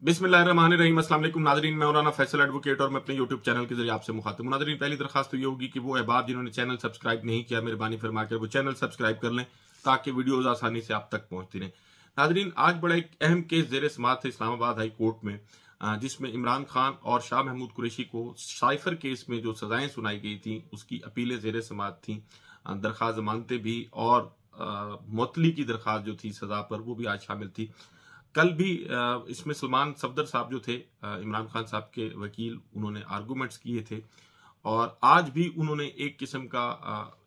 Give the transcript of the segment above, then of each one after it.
बिस्मिल्लाहिर्रहमानिर्रहीम। अस्सलाम वालेकुम नाज़रीन, मैं मौलाना फैसल एडवोकेट और मैं अपने यूट्यूब चैनल के जरिए आपसे मुखातिब हूं। नाज़रीन, पहली दरखास्त तो ये होगी कि वो अहबाब जिन्होंने चैनल सब्सक्राइब नहीं किया, मेहरबानी फरमा कर वो चैनल सब्सक्राइब कर लें ताकि वीडियोज़ आसानी से आप तक पहुंचती रहें। नाज़रीन, आज बड़ा एक अहम केस ज़ेर समाअत है इस्लामाबाद हाई कोर्ट में, जिसमें इमरान खान और शाह महमूद कुरैशी को साइफर केस में जो सजाएं सुनाई गई थी उसकी अपीलें ज़ेर समाअत थी। दरख्वास्त जमानतें भी और मुअत्तली की दरख्वास्त जो थी सजा पर वो भी आज शामिल थी। कल भी इसमें सलमान सफदर साहब जो थे, इमरान खान साहब के वकील, उन्होंने आर्गूमेंट्स किए थे और आज भी उन्होंने एक किस्म का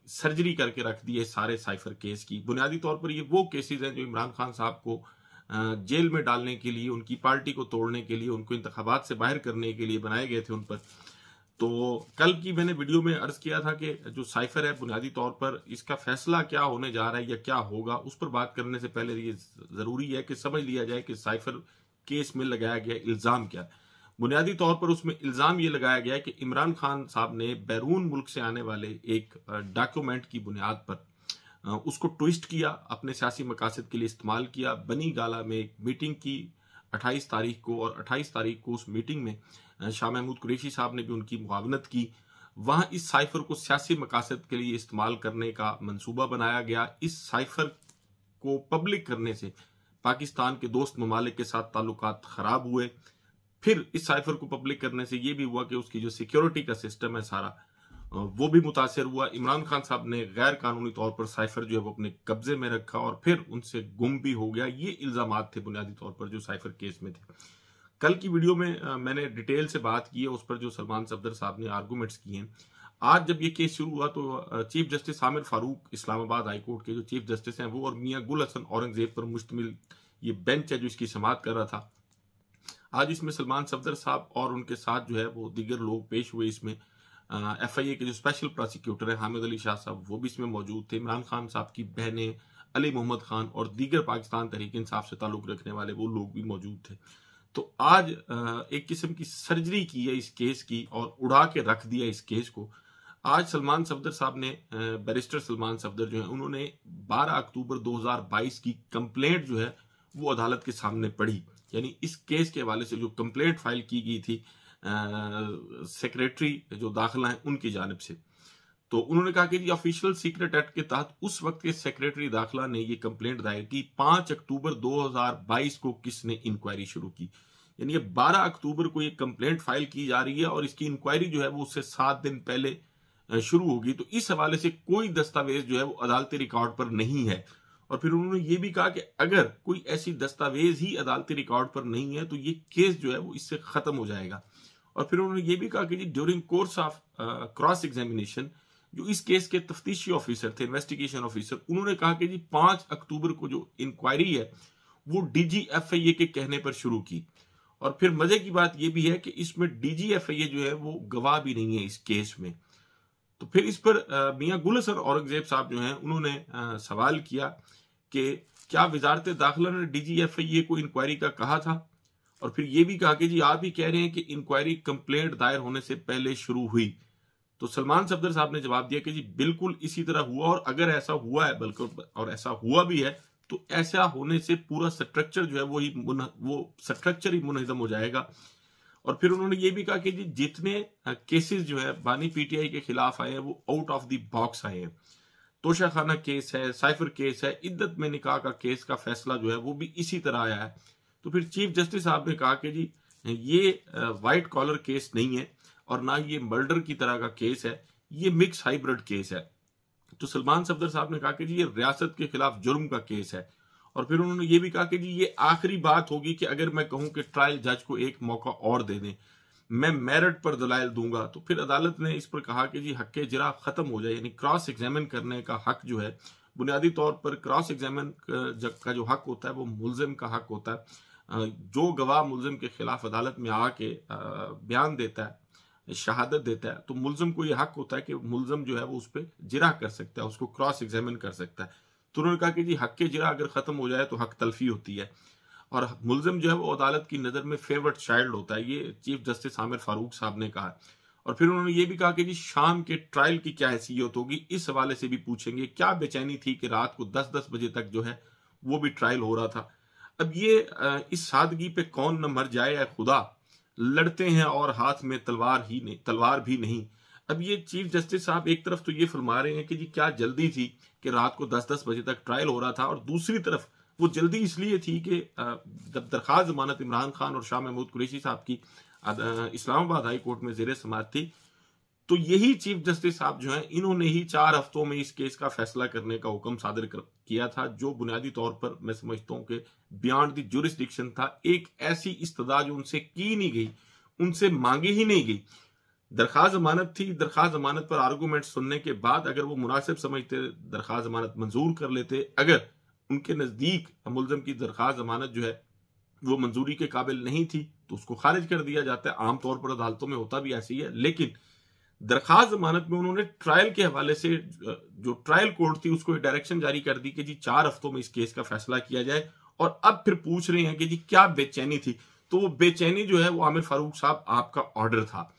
सर्जरी करके रख दी है सारे साइफर केस की। बुनियादी तौर पर ये वो केसेस हैं जो इमरान खान साहब को जेल में डालने के लिए, उनकी पार्टी को तोड़ने के लिए, उनको इंतखाबात से बाहर करने के लिए बनाए गए थे उन पर। तो कल की मैंने वीडियो में अर्ज किया था कि जो साइफर है बुनियादी तौर पर इसका फैसला क्या होने जा रहा है या क्या होगा, उस पर बात करने से पहले ये जरूरी है कि समझ लिया जाए कि साइफर केस में लगाया गया इल्जाम क्या है। बुनियादी तौर पर उसमें इल्जाम ये लगाया गया है कि इमरान खान साहब ने बैरून मुल्क से आने वाले एक डॉक्यूमेंट की बुनियाद पर उसको ट्विस्ट किया, अपने सियासी मकासद के लिए इस्तेमाल किया। बनी गाला में एक मीटिंग की 28 तारीख को, और 28 तारीख को उस मीटिंग में शाह महमूद कुरैशी साहब ने भी उनकी मुआवनत की। वहां इस साइफर को सियासी मकासद के लिए इस्तेमाल करने का मंसूबा बनाया गया। इस साइफर को पब्लिक करने से पाकिस्तान के दोस्त ममालिक के साथ ताल्लुकात खराब हुए। फिर इस साइफर को पब्लिक करने से यह भी हुआ कि उसकी जो सिक्योरिटी का सिस्टम है सारा, वो भी मुतासर हुआ। इमरान खान साहब ने गैर कानूनी तौर पर साइफर जो है वो अपने कब्जे में रखा और फिर उनसे गुम भी हो गया। ये इल्जामात थे बुनियादी तौर पर जो साइफर केस में थे। कल की वीडियो में मैंने डिटेल से बात की है, उस पर जो सलमान सफदर साहब ने आर्गूमेंट्स किए हैं। आज जब ये केस शुरू हुआ तो chief justice Aamir Farooq Islamabad high court के जो चीफ जस्टिस हैं वो और मियां गुल हसन औरंगजेब पर मुश्तमिल ये बेंच है जो इसकी समाअत कर रहा था। आज इसमें सलमान सफदर साहब और उनके साथ जो है वो दीगर लोग पेश हुए। इसमें FIA के जो स्पेशल प्रोसिक्यूटर है हामिद अली शाह साहब वो भी इसमें मौजूद थे। इमरान खान साहब की बहनें अली मोहम्मद खान और दीगर पाकिस्तान तहरीक इंसाफ से ताल्लुक रखने वाले वो लोग भी मौजूद थे। तो आज एक किस्म की सर्जरी की है इस केस की और उड़ा के रख दिया इस केस को। आज सलमान सफदर साहब ने, बैरिस्टर सलमान सफदर जो है, उन्होंने 12 अक्टूबर 2022 की कंप्लेंट जो है वो अदालत के सामने पढ़ी। यानी इस केस के हवाले से जो कंप्लेंट फाइल की गई थी सेक्रेटरी जो दाखिला है उनकी जानिब से, तो उन्होंने कहा कि जी ऑफिशियल सीक्रेट एक्ट के तहत उस वक्त के सेक्रेटरी दाखिला ने ये कंप्लेंट दायर की। 5 अक्टूबर 2022 को किसने इंक्वायरी शुरू की, यानी ये 12 अक्टूबर को ये कंप्लेंट फाइल की जा रही है और इसकी इंक्वायरी जो है वो उससे 7 दिन पहले शुरू होगी। तो इस हवाले से कोई दस्तावेज जो है वो अदालती रिकॉर्ड पर नहीं है। और फिर उन्होंने ये भी कहा कि अगर कोई ऐसी दस्तावेज ही अदालती रिकॉर्ड पर नहीं है तो ये केस जो है वो इससे खत्म हो जाएगा। और फिर उन्होंने ये भी कहा कि जी during course of cross examination जो इस केस के तफ्तीशी ऑफिसर थे, इन्वेस्टिगेशन ऑफिसर, उन्होंने कहा कि जी 5 अक्टूबर को जो इंक्वायरी है वो DG FIA के कहने पर शुरू की। और फिर मजे की बात यह भी है कि इसमें DG FIA जो है वो गवाह भी नहीं है इस केस में। तो फिर इस पर मियां गुल हसन औरंगजेब साहब जो हैं उन्होंने सवाल किया कि क्या वजारत दाखिला ने DG FIA को इंक्वायरी का कहा था। और फिर ये भी कहा कि जी आप ही कह रहे हैं कि इंक्वायरी कंप्लेंट दायर होने से पहले शुरू हुई। तो सलमान सफदर साहब ने जवाब दिया कि जी बिल्कुल इसी तरह हुआ, और अगर ऐसा हुआ है बल्कि और ऐसा हुआ भी है तो ऐसा होने से पूरा स्ट्रक्चर जो है वो स्ट्रक्चर ही मुनहदम हो जाएगा। और फिर उन्होंने ये भी कहा कि जी जितने केसेस जो है बानी PTI के खिलाफ आए हैं वो आउट ऑफ द बॉक्स आए हैं। तोशा खाना केस है, साइफर केस है, इद्दत में निकाह का केस का फैसला जो है वो भी इसी तरह आया है। तो फिर चीफ जस्टिस साहब ने कहा कि जी ये व्हाइट कॉलर केस नहीं है और ना ये मर्डर की तरह का केस है, ये मिक्स हाइब्रिड केस है। तो सलमान सफदर साहब ने कहा कि जी ये रियासत के खिलाफ जुर्म का केस है। और फिर उन्होंने ये भी कहा कि जी ये आखिरी बात होगी कि अगर मैं कहूं कि ट्रायल जज को एक मौका और दे दें, मैं मेरिट पर दलाइल दूंगा। तो फिर अदालत ने इस पर कहा कि जी हक जरा खत्म हो जाए, यानी क्रॉस एग्जामिन करने का हक जो है, बुनियादी तौर पर क्रॉस एग्जामिन का जो हक होता है वो मुल्जिम का हक होता है। जो गवाह मुल्जिम के खिलाफ अदालत में आके बयान देता है, शहादत देता है, तो मुल्जिम को यह हक होता है कि मुल्जिम जो है वो उस पर जिरा कर सकता है, उसको क्रॉस एग्जामिन कर सकता है। तो उन्होंने कहा कि जी हक जिरा अगर खत्म हो जाए तो हक तलफी होती है और मुल्जिम जो है वो अदालत की नजर में फेवरेट चाइल्ड होता है। ये चीफ जस्टिस आमिर फारूक साहब ने कहा। और फिर उन्होंने ये भी कहा कि जी शाम के ट्रायल की क्या हैसियत होगी, इस हवाले से भी पूछेंगे। क्या बेचैनी थी कि रात को 10-10 बजे तक जो है वो भी ट्रायल हो रहा था। अब ये इस सादगी पे कौन न मर जाए ऐ खुदा, लड़ते हैं और हाथ में तलवार भी नहीं। अब ये चीफ जस्टिस साहब एक तरफ तो ये फरमा रहे हैं कि जी क्या जल्दी थी कि रात को 10-10 बजे तक ट्रायल हो रहा था, और दूसरी तरफ वो जल्दी इसलिए थी कि जब दरखास्त जमानत इमरान खान और शाह महमूद कुरैशी साहब की इस्लामाबाद हाई कोर्ट में ज़ेरे समाअत थी, तो यही चीफ जस्टिस साहब जो हैं इन्होंने ही 4 हफ्तों में इस केस का फैसला करने का हुक्म सादर किया था, जो बुनियादी तौर पर मैं समझता हूं कि बियॉन्ड द जुरिस्डिक्शन था। एक ऐसी इस्तदा जो उनसे की नहीं गई, उनसे मांगी ही नहीं गई। दरखास्त जमानत थी, दरखास्त जमानत पर आर्गूमेंट सुनने के बाद अगर वो मुनासिब समझते दरखास्त जमानत मंजूर कर लेते, अगर उनके नजदीक मुलजम की दरखास्त जमानत जो है वो मंजूरी के काबिल नहीं थी तो उसको खारिज कर दिया जाता है। आमतौर पर अदालतों में होता भी ऐसे ही है, लेकिन दरखास्त जमानत में उन्होंने ट्रायल के हवाले से जो ट्रायल कोर्ट थी उसको डायरेक्शन जारी कर दी कि जी 4 हफ्तों में इस केस का फैसला किया जाए। और अब फिर पूछ रहे हैं कि जी क्या बेचैनी थी, तो वो बेचैनी जो है वो आमिर फारूक साहब आपका ऑर्डर था,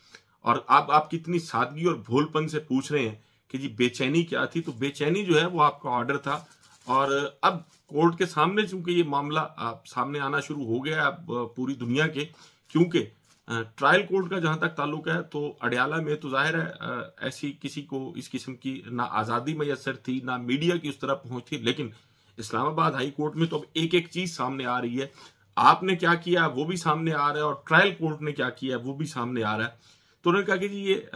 और आप कितनी सादगी और भोलपन से पूछ रहे हैं कि जी बेचैनी क्या थी, तो बेचैनी जो है वो आपका ऑर्डर था। और अब कोर्ट के सामने चूंकि ये मामला सामने आना शुरू हो गया अब पूरी दुनिया के, क्योंकि ट्रायल कोर्ट का जहां तक ताल्लुक है तो अडयाला में तो जाहिर है ऐसी किसी को इस किस्म की ना आज़ादी मैसर थी, ना मीडिया की उस तरह पहुंच थी, लेकिन इस्लामाबाद हाई कोर्ट में तो अब एक एक चीज सामने आ रही है। आपने क्या किया वो भी सामने आ रहा है, और ट्रायल कोर्ट ने क्या किया वो भी सामने आ रहा है। तो उन्होंने कहा कि जी ये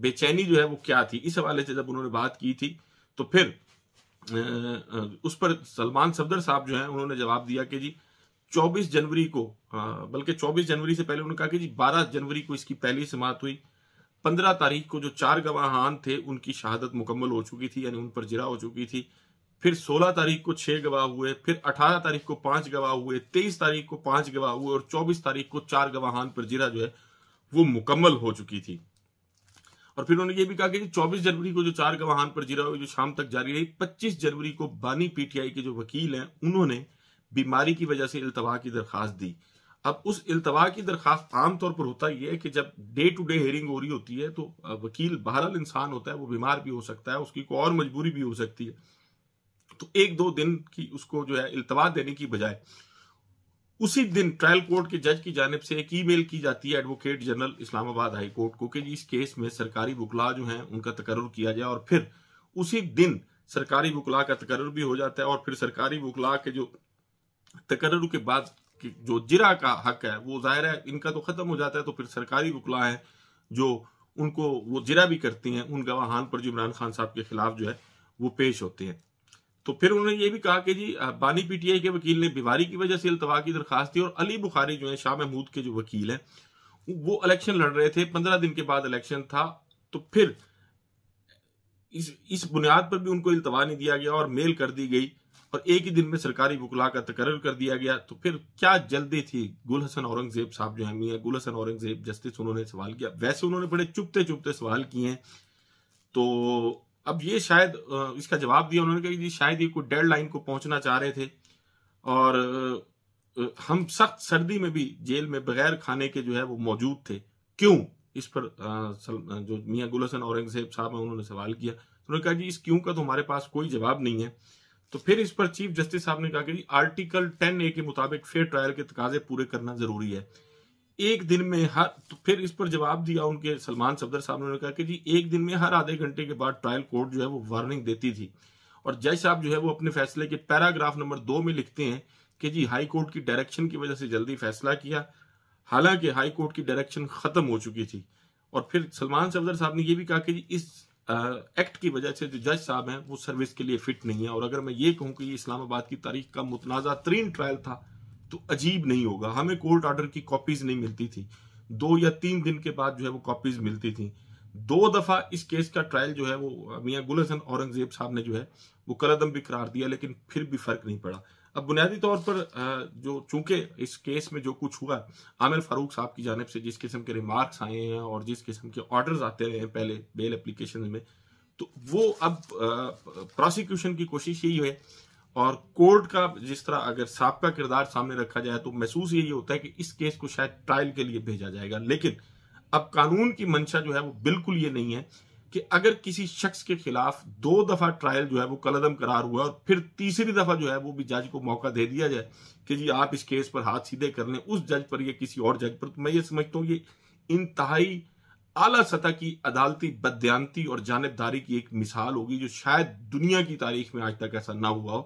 बेचैनी जो है वो क्या थी, इस हवाले से जब उन्होंने बात की थी तो फिर उस पर सलमान सफदर साहब जो हैं उन्होंने जवाब दिया कि जी 24 जनवरी को, बल्कि 24 जनवरी से पहले उन्होंने कहा कि जी 12 जनवरी को इसकी पहली समाअत हुई। 15 तारीख को जो 4 गवाहान थे उनकी शहादत मुकम्मल हो चुकी थी, यानी उन पर जिरा हो चुकी थी। फिर 16 तारीख को 6 गवाह हुए, फिर 18 तारीख को 5 गवाह हुए, 23 तारीख को 5 गवाह हुए, और 24 तारीख को 4 गवाहान पर जिरा जो है वो मुकम्मल हो चुकी थी। और फिर उन्होंने ये भी कहा कि 24 जनवरी को जो 4 गवाहान पर जिरा हुई जो शाम तक जारी रही, 25 जनवरी को बानी पीटीआई के जो वकील हैं उन्होंने बीमारी की वजह से इल्तवा की दरखास्त दी। अब उस इल्तवा की दरखास्त आमतौर पर होता यह है कि जब डे टू डे हियरिंग हो रही होती है तो वकील बहरहाल इंसान होता है, वो बीमार भी हो सकता है, उसकी कोई और मजबूरी भी हो सकती है, तो 1-2 दिन की उसको जो है इल्तवा देने की बजाय उसी दिन ट्रायल कोर्ट के जज की जानिब से एक ईमेल की जाती है advocate general Islamabad high court को कि जी इस केस में सरकारी वकला जो हैं उनका तकर्रुर किया जाए, और फिर उसी दिन सरकारी वकला का तकर्रुर भी हो जाता है। और फिर सरकारी वकला के जो तकर्रुर के बाद जो जिरा का हक है वो जाहिर है इनका तो खत्म हो जाता है, तो फिर सरकारी वकला हैं जो उनको वो जिरा भी करती हैं उन गवाहान पर जो इमरान खान साहब के खिलाफ जो है वो पेश होते हैं। तो फिर उन्होंने ये भी कहा कि जी बानी पीटीआई के वकील ने बीमारी की वजह से इल्तवा की दरखास्त दी, और अली बुखारी जो है शाह महमूद के जो वकील हैं वो इलेक्शन लड़ रहे थे, 15 दिन के बाद इलेक्शन था, तो फिर इस बुनियाद पर भी उनको इल्तवा नहीं दिया गया और मेल कर दी गई, और एक ही दिन में सरकारी वकला का तकर्रुर कर दिया गया। तो फिर क्या जल्दी थी? गुल हसन औरंगजेब साहब जो है मियां गुल हसन औरंगजेब जस्टिस, उन्होंने सवाल किया। वैसे उन्होंने बड़े चुपते चुपते सवाल किए हैं, तो अब ये शायद इसका जवाब दिया उन्होंने, कहा कि शायद ये कोई डेडलाइन को पहुंचना चाह रहे थे, और हम सख्त सर्दी में भी जेल में बगैर खाने के जो है वो मौजूद थे, क्यों? इस पर जो मियां गुल हसन औरंगजेब साहब हैं उन्होंने सवाल किया। तो उन्होंने कहा जी इस क्यों का तो हमारे पास कोई जवाब नहीं है। तो फिर इस पर चीफ जस्टिस साहब ने कहा कि आर्टिकल 10A के मुताबिक फेयर ट्रायल के तकाजे पूरे करना जरूरी है, एक दिन में हर। तो फिर इस पर जवाब दिया उनके सलमान सफदर साहब ने, उन्होंने कहा कि जी एक दिन में हर आधे घंटे के बाद ट्रायल कोर्ट जो है वो वार्निंग देती थी, और जज साहब जो है वो अपने फैसले के पैराग्राफ नंबर 2 में लिखते हैं कि जी हाई कोर्ट की डायरेक्शन की वजह से जल्दी फैसला किया, हालांकि हाई कोर्ट की डायरेक्शन खत्म हो चुकी थी। और फिर सलमान सफदर साहब ने यह भी कहा कि जी इस एक्ट की वजह से जो जज साहब हैं वो सर्विस के लिए फिट नहीं है, और अगर मैं ये कहूं कि ये इस्लामाबाद की तारीख का मुतनाज़ा तरीन ट्रायल था तो अजीब नहीं होगा। हमें कोर्ट ऑर्डर की कॉपीज नहीं मिलती थी, 2 या 3 दिन के बाद जो है वो कॉपीज मिलती थी। 2 दफा इस केस का ट्रायल जो है वो मियां गुल हसन औरंगजेब साहब ने जो है वो कलअदम भी करार दिया, लेकिन फिर भी फर्क नहीं पड़ा। अब बुनियादी तौर पर जो चूंकि इस केस में जो कुछ हुआ, आमिर फारूक साहब की जानिब से जिस किस्म के रिमार्क्स आए हैं और जिस किस्म के ऑर्डर्स आते रहे हैं पहले बेल एप्लीकेशन में, तो वो अब प्रोसिक्यूशन की कोशिश यही है, और कोर्ट का जिस तरह अगर साबका किरदार सामने रखा जाए तो महसूस यही होता है कि इस केस को शायद ट्रायल के लिए भेजा जाएगा। लेकिन अब कानून की मंशा जो है वो बिल्कुल ये नहीं है। कि अगर किसी शख्स के खिलाफ 2 दफा ट्रायल जो है वो कलअदम करार हुआ और फिर तीसरी दफा जो है वो भी जज को मौका दे दिया जाए कि जी आप इस केस पर हाथ सीधे कर लें उस जज पर या किसी और जज पर, तो मैं ये समझता हूँ ये इंतहाई आला सतह की अदालती बदयांती और जानिबदारी की एक मिसाल होगी जो शायद दुनिया की तारीख में आज तक ऐसा ना हुआ हो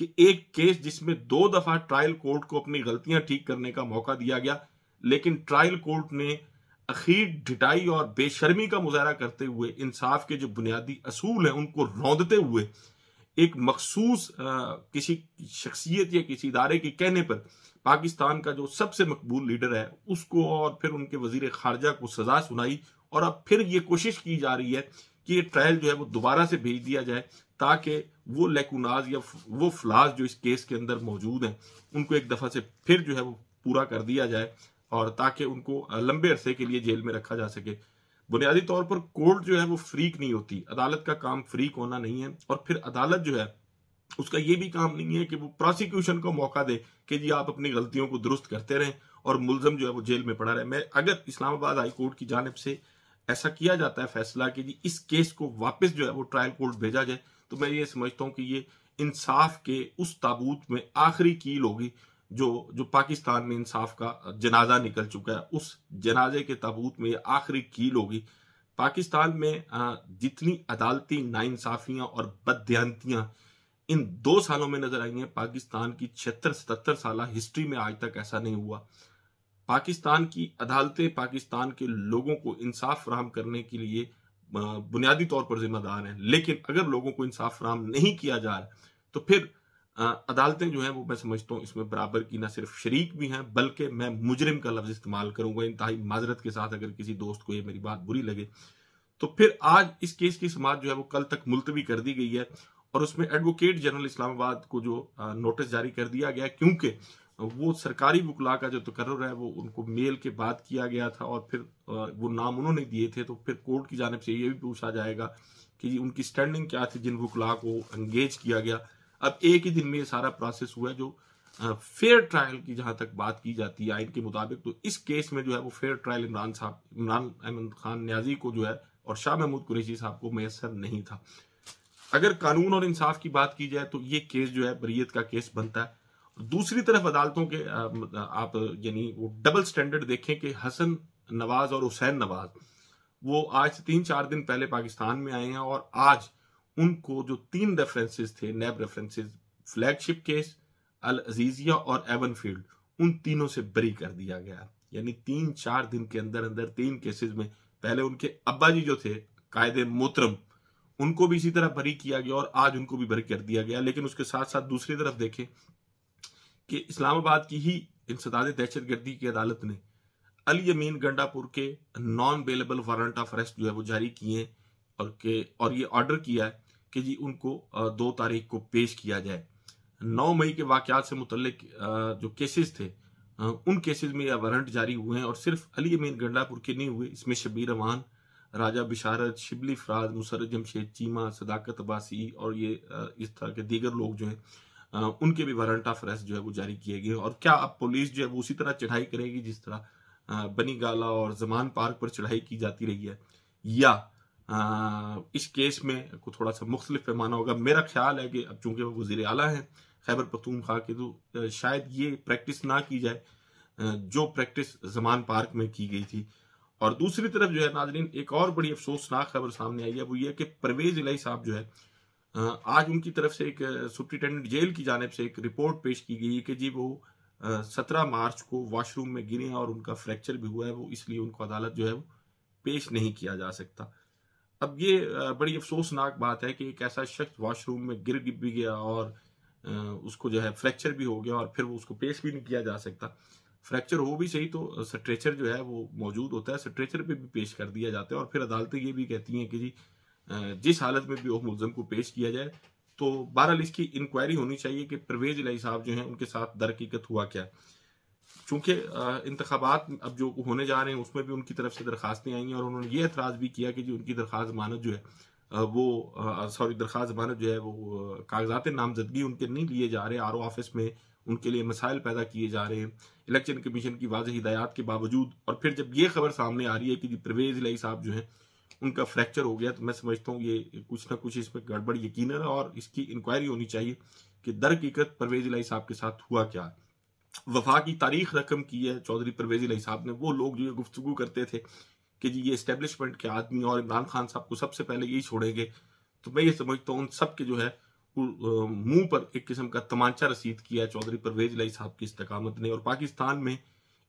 कि एक केस जिसमें 2 दफा ट्रायल कोर्ट को अपनी गलतियां ठीक करने का मौका दिया गया, लेकिन ट्रायल कोर्ट ने अखीर ढिठाई और बेशर्मी का मुजाहरा करते हुए इंसाफ के जो बुनियादी असूल हैं उनको रौंदते हुए एक मखसूस किसी शख्सियत या किसी इदारे के कहने पर पाकिस्तान का जो सबसे मकबूल लीडर है उसको और फिर उनके वजीर खारजा को सजा सुनाई और अब फिर ये कोशिश की जा रही है कि ये ट्रायल जो है वो दोबारा से भेज दिया जाए ताकि वो लेकुनाज या वो फ्लाज जो इस केस के अंदर मौजूद हैं उनको एक दफा से फिर जो है वो पूरा कर दिया जाए और ताकि उनको लंबे अरसे के लिए जेल में रखा जा सके। बुनियादी तौर पर कोर्ट जो है वो फ्रीक नहीं होती, अदालत का काम फ्रीक होना नहीं है और फिर अदालत जो है उसका ये भी काम नहीं है कि वो प्रोसिक्यूशन को मौका दे कि जी आप अपनी गलतियों को दुरुस्त करते रहें और मुलजम जो है वो जेल में पड़ा रहे। मैं अगर इस्लामाबाद हाई कोर्ट की जानिब से ऐसा किया जाता है फैसला कि जी इस केस को वापस जो है वो ट्रायल कोर्ट भेजा जाए, तो मैं ये समझता हूँ कि ये इंसाफ के उस ताबूत में आखिरी कील होगी जो पाकिस्तान में इंसाफ का जनाजा निकल चुका है, उस जनाजे के ताबूत में ये आखिरी कील होगी। पाकिस्तान में जितनी अदालती नाइंसाफियां और बदयांतियां इन 2 सालों में नजर आई हैं, पाकिस्तान की 76-77 साल हिस्ट्री में आज तक ऐसा नहीं हुआ। पाकिस्तान की अदालतें पाकिस्तान के लोगों को इंसाफ फराहम करने के लिए बुनियादी तौर पर जिम्मेदार हैं, लेकिन अगर लोगों को इंसाफ फराहम नहीं किया जा रहा तो फिर अदालतें जो हैं वो मैं समझता हूँ इसमें बराबर की ना सिर्फ शरीक भी हैं बल्कि मैं मुजरिम का लफ्ज इस्तेमाल करूंगा इंतहाई माजरत के साथ अगर किसी दोस्त को ये मेरी बात बुरी लगे। तो फिर आज इस केस की समाअत जो है वो कल तक मुलतवी कर दी गई है और उसमें एडवोकेट जनरल इस्लामाबाद को जो नोटिस जारी कर दिया गया क्योंकि वो सरकारी वकला का जो तकर्रुर है वो उनको मेल के बाद किया गया था और फिर वो नाम उन्होंने दिए थे, तो फिर कोर्ट की जानिब से ये भी पूछा जाएगा कि उनकी स्टैंडिंग क्या थी जिन वकला को एंगेज किया गया। अब एक ही दिन में ये सारा प्रोसेस हुआ है जो फेयर ट्रायल की जहां तक बात की जाती है आइन के मुताबिक, तो इस केस में जो है वो फेयर ट्रायल इमरान अहमद खान न्याजी को जो है और शाह महमूद कुरैशी साहब को मैसर नहीं था। अगर कानून और इंसाफ की बात की जाए तो ये केस जो है बरीयत का केस बनता है। दूसरी तरफ अदालतों के आप यानी वो डबल स्टैंडर्ड देखें कि हसन नवाज और हुसैन नवाज वो आज से 3-4 दिन पहले पाकिस्तान में आए हैं और आज उनको जो 3 रेफरेंसेस थे नैब रेफरेंसेस, फ्लैगशिप केस, अल अजीजिया और एवनफील्ड, उन तीनों से बरी कर दिया गया। यानी 3-4 दिन के अंदर अंदर 3 केसेस में पहले उनके अब्बा जी जो थे कायदे मोहतरम उनको भी इसी तरह बरी किया गया और आज उनको भी बरी कर दिया गया। लेकिन उसके साथ साथ दूसरी तरफ देखें कि इस्लामाबाद की ही इंसदाद दहशतगर्दी की अदालत ने अली अमीन गंडापुर के non bailable warrant of arrest जो है वो जारी किए और ये ऑर्डर किया है कि जी उनको 2 तारीख को पेश किया जाए। 9 मई के वाकयात से मुतल्लिक जो केसेस थे उन केसेस में यह वारंट जारी हुए हैं और सिर्फ अली अमीन गंडापुर के नहीं हुए, इसमें शबीर अमान, राजा बिशारत, शिबली फराज, मुसर्रत जमशेद चीमा, सदाकत अब्बासी और ये इस तरह के दीगर लोग जो हैं उनके भी वारंट ऑफ अरेस्ट जो है वो जारी किए गए। और क्या अब पुलिस जो है वो उसी तरह चढ़ाई करेगी जिस तरह बनी गाला और जमान पार्क पर चढ़ाई की जाती रही है, या इस केस में थोड़ा सा मुख्तलिफ पैमाना होगा? मेरा ख्याल है कि अब चूंकि वो वज़ीर आला हैं खैबर पख्तूनख्वा के, तो शायद ये प्रैक्टिस ना की जाए जो प्रैक्टिस जमान पार्क में की गई थी। और दूसरी तरफ जो है नाज़रीन एक और बड़ी अफसोसनाक खबर सामने आई है, वो ये कि परवेज इलाही साहब जो है आज उनकी तरफ से एक सुप्रिटेंडेंट जेल की जानिब से एक रिपोर्ट पेश की गई कि जी वो 17 मार्च को वॉशरूम में गिरे हैं और उनका फ्रैक्चर भी हुआ है, वो इसलिए उनको अदालत जो है वो पेश नहीं किया जा सकता। अब ये बड़ी अफसोसनाक बात है कि एक ऐसा शख्स वॉशरूम में गिर भी गया और उसको जो है फ्रैक्चर भी हो गया और फिर वो उसको पेश भी नहीं किया जा सकता। फ्रैक्चर हो भी सही तो स्ट्रेचर जो है वो मौजूद होता है, स्ट्रेचर पे भी पेश कर दिया जाता है और फिर अदालतें ये भी कहती हैं कि जी जिस हालत में भी वो मुलजम को पेश किया जाए। तो बहरहाल इसकी इंक्वायरी होनी चाहिए कि परवेज इलाही साहब जो हैं उनके साथ दरहकीकत हुआ क्या। चूंकि इंतखाबात अब जो होने जा रहे हैं उसमें भी उनकी तरफ से दरखास्तें आई हैं और उन्होंने ये एतराज़ भी किया कि जो उनकी दरख्वास्त जमानत जो है दरख्वास्त जमानत जो है वो कागजात नामजदगी उनके नहीं लिए जा रहे, आरओ ऑफिस में उनके लिए मसाइल पैदा किए जा रहे हैं इलेक्शन कमीशन की वाज़ेह हिदायत के बावजूद। और फिर जब ये खबर सामने आ रही है कि परवेज इलाही साहब जो हैं उनका फ्रैक्चर हो गया। तो मैं समझता हूँ ये कुछ ना कुछ इसमें गड़बड़ यकीनन है और इसकी इंक्वायरी होनी चाहिए कि दर हकीकत परवेज इलाही साहब के साथ हुआ क्या है। वफा की तारीख रकम की है चौधरी परवेज इलाही साहब ने। वो लोग जो ये गुफ्तगू करते थे कि जी ये एस्टेब्लिशमेंट के आदमी और इमरान खान साहब को सबसे पहले यही छोड़ेंगे, तो मैं ये समझता हूँ उन सब के जो है मुंह पर एक किस्म का तमांचा रसीद किया है चौधरी परवेज इलाही साहब की इस्तकामत ने। और पाकिस्तान में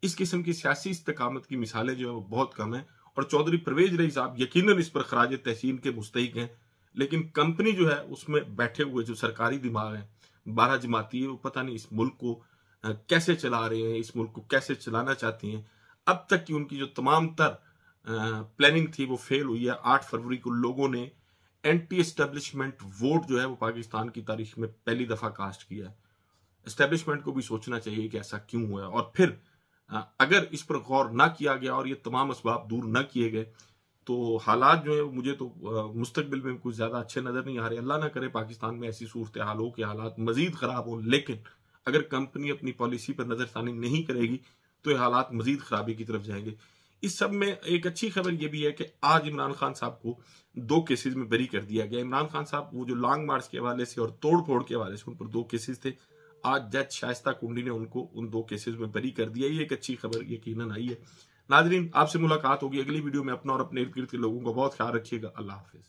इस किस्म की सियासी इस्तकामत की मिसालें जो है वो बहुत कम है और चौधरी परवेज इलाही साहब यकीनन इस पर खराज तहसीन के मुस्तहिक हैं। लेकिन कंपनी जो है उसमें बैठे हुए जो सरकारी दिमाग है 12 जमाती है, वो पता नहीं इस मुल्क को कैसे चला रहे हैं, इस मुल्क को कैसे चलाना चाहती हैं। अब तक की उनकी जो तमाम तर प्लानिंग थी वो फेल हुई है। 8 फरवरी को लोगों ने एंटी एस्टेब्लिशमेंट वोट जो है वो पाकिस्तान की तारीख में पहली दफा कास्ट किया है। एस्टेब्लिशमेंट को भी सोचना चाहिए कि ऐसा क्यों हुआ, और फिर अगर इस पर गौर ना किया गया और ये तमाम असबाब दूर ना किए गए तो हालात जो है मुझे तो मुस्तकबिल में कुछ ज्यादा अच्छे नजर नहीं आ रहे। अल्लाह ना करे पाकिस्तान में ऐसी सूरत हाल हो कि हालात मजीद खराब हो, लेकिन अगर कंपनी अपनी पॉलिसी पर नजरसानी नहीं करेगी तो ये हालात मजीद खराबी की तरफ जाएंगे। इस सब में एक अच्छी खबर यह भी है कि आज इमरान खान साहब को 2 केसेस में बरी कर दिया गया। इमरान खान साहब वो जो लॉन्ग मार्च के हवाले से और तोड़ फोड़ के हवाले से उन पर 2 केसेस थे, आज जज शाइस्ता कुंडी ने उनको उन 2 केसेस में बरी कर दिया। ये एक अच्छी खबर यकीनन आई है। नाजरीन, आपसे मुलाकात होगी अगली वीडियो में। अपना और अपने इर्द गिर्द के लोगों का बहुत ख्याल रखिएगा। अल्लाह हाफिज।